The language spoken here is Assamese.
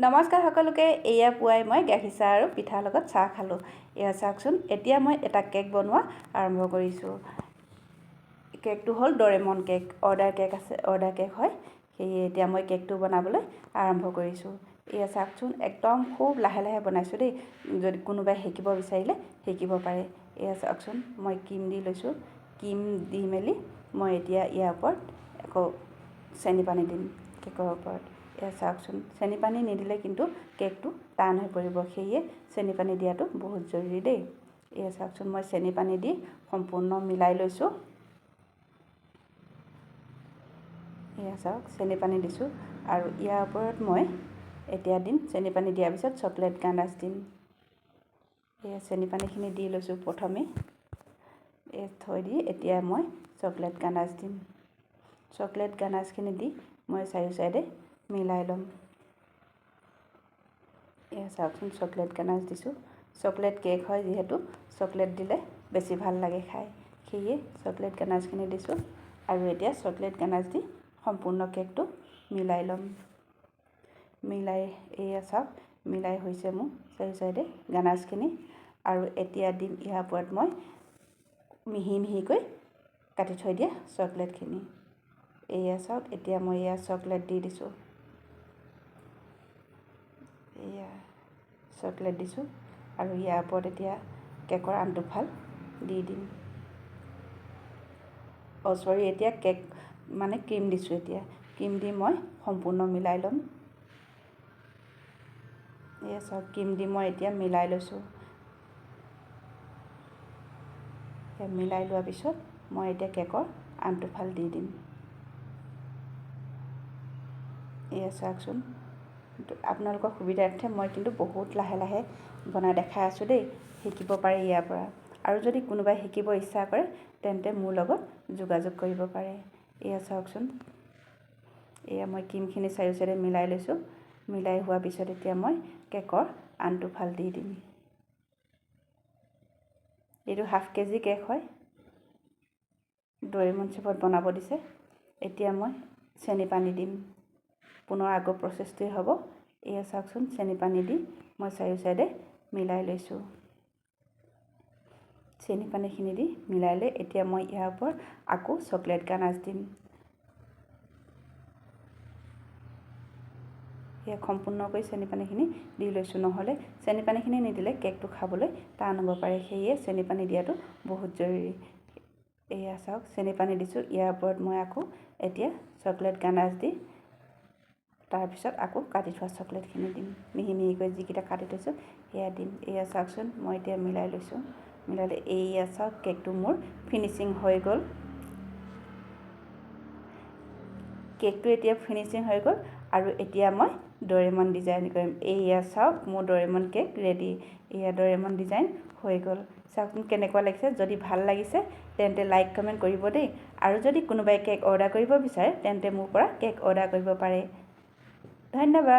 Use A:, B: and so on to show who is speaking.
A: নমস্কাৰ সকলোকে। এয়া পুৱাই মই গাখীৰ চাহ আৰু পিঠাৰ লগত চাহ খালোঁ। এয়া চাওকচোন, এতিয়া মই এটা কেক বনোৱা আৰম্ভ কৰিছোঁ। কেকটো হ'ল ডৰেমন কেক, অৰ্ডাৰ কেক হয়। সেয়ে এতিয়া মই কেকটো বনাবলৈ আৰম্ভ কৰিছোঁ। এয়া চাওকচোন, একদম খুব লাহে লাহে বনাইছোঁ দেই। যদি কোনোবাই শিকিব বিচাৰিলে শিকিব পাৰে। এয়া চাওকচোন, মই ক্ৰীম দি লৈছোঁ। ক্ৰীম দি মেলি মই এতিয়া ইয়াৰ ওপৰত আকৌ চেনি পানী দিম কেকৰ ওপৰত। এয়া চাওকচোন, চেনি পানী নিদিলে কিন্তু কেকটো টান হৈ পৰিব, সেয়ে চেনি পানী দিয়াটো বহুত জৰুৰী দেই। এয়া চাওকচোন, মই চেনি পানী দি সম্পূৰ্ণ মিলাই লৈছোঁ। এয়া চাওক, চেনি পানী দিছোঁ আৰু ইয়াৰ ওপৰত মই এতিয়া দিম চেনি পানী দিয়াৰ পিছত চকলেট গানাছ দিম। এয়া চেনি পানীখিনি দি লৈছোঁ প্ৰথমে। থৈ দি এতিয়া মই চকলেট গানাছ দিম। চকলেট গানাছখিনি দি মই চাৰিও চাইডে মিলাই ল'ম। এয়া চাওকচোন, চকলেট গানাছ দিছোঁ। চকলেট কেক হয় যিহেতু চকলেট দিলে বেছি ভাল লাগে খাই, সেয়ে চকলেট গানাছখিনি দিছোঁ। আৰু এতিয়া চকলেট গানাছ দি সম্পূৰ্ণ কেকটো মিলাই ল'ম। এয়া চাওক, মিলাই হৈছে মোৰ চাৰি চাইডে গানাছখিনি। আৰু এতিয়া দিম ইয়াৰ ওপৰত মই মিহি মিহিকৈ কাটি থৈ দিয়া চকলেটখিনি। এয়া চাওক, এতিয়া মই এয়া চকলেট দি দিছোঁ। এয়া চকলেট দিছোঁ আৰু ইয়াৰ ওপৰত এতিয়া কেকৰ আনটো ফাল দি দিম। এতিয়া কেক মানে ক্ৰীম দিছোঁ। এতিয়া ক্ৰীম দি মই সম্পূৰ্ণ মিলাই ল'ম। এয়া চাওক, ক্ৰীম দি মই এতিয়া মিলাই লৈছোঁ। মিলাই লোৱাৰ পিছত মই এতিয়া কেকৰ আনটো ফাল দি দিম। এয়া চাওকচোন, আপোনালোকৰ সুবিধাৰ্থে মই কিন্তু বহুত লাহে লাহে বনাই দেখাই আছোঁ দেই। শিকিব পাৰে ইয়াৰ পৰা। আৰু যদি কোনোবাই শিকিব ইচ্ছা কৰে তেন্তে মোৰ লগত যোগাযোগ কৰিব পাৰে। এয়া চাওকচোন, এয়া মই ক্ৰীমখিনি চাৰিও চাইডে মিলাই লৈছোঁ। মিলাই হোৱাৰ পিছত এতিয়া মই কেকৰ আনটো ফাল দি দিম। এইটো হাফ কেজি কেক হয়, ডৰেমন শ্বেপত বনাব দিছে। এতিয়া মই চেনি পানী দিম। পুনৰ আগৰ প্ৰচেছটোৱে হ'ব। এয়া চাওকচোন, চেনি পানী দি মই চাৰিও চাইডে মিলাই লৈছোঁ। চেনি পানীখিনি দি মিলাই লৈ এতিয়া মই ইয়াৰ ওপৰত আকৌ চকলেট গানাছ দিম। সেয়া সম্পূৰ্ণকৈ চেনি পানীখিনি দি লৈছোঁ, নহ'লে চেনি পানীখিনি নিদিলে কেকটো খাবলৈ টান হ'ব পাৰে, সেয়ে চেনি পানী দিয়াটো বহুত জৰুৰী। এয়া চাওক, চেনি পানী দিছোঁ। ইয়াৰ ওপৰত মই আকৌ এতিয়া চকলেট গানাছ দি তাৰপিছত আকৌ কাটি থোৱা চকলেটখিনি দিম। মিহি মিহিকৈ যিকেইটা কাটি থৈছোঁ সেয়া দিম। এয়া চাওকচোন, মই এতিয়া মিলাই লৈছোঁ। মিলালে এয়া চাওক, কেকটো মোৰ ফিনিচিং হৈ গ'ল। কেকটো এতিয়া ফিনিচিং হৈ গ'ল আৰু এতিয়া মই ডৰেমন ডিজাইন কৰিম। এয়া চাওক, মোৰ ডৰেমন কেক ৰেডি। এয়া ডৰেমন ডিজাইন হৈ গ'ল। চাওকচোন কেনেকুৱা লাগিছে। যদি ভাল লাগিছে তেন্তে লাইক কমেণ্ট কৰিব দেই। আৰু যদি কোনোবাই কেক অৰ্ডাৰ কৰিব বিচাৰে তেন্তে মোৰ পৰা কেক অৰ্ডাৰ কৰিব পাৰে। ধন্যবাদ।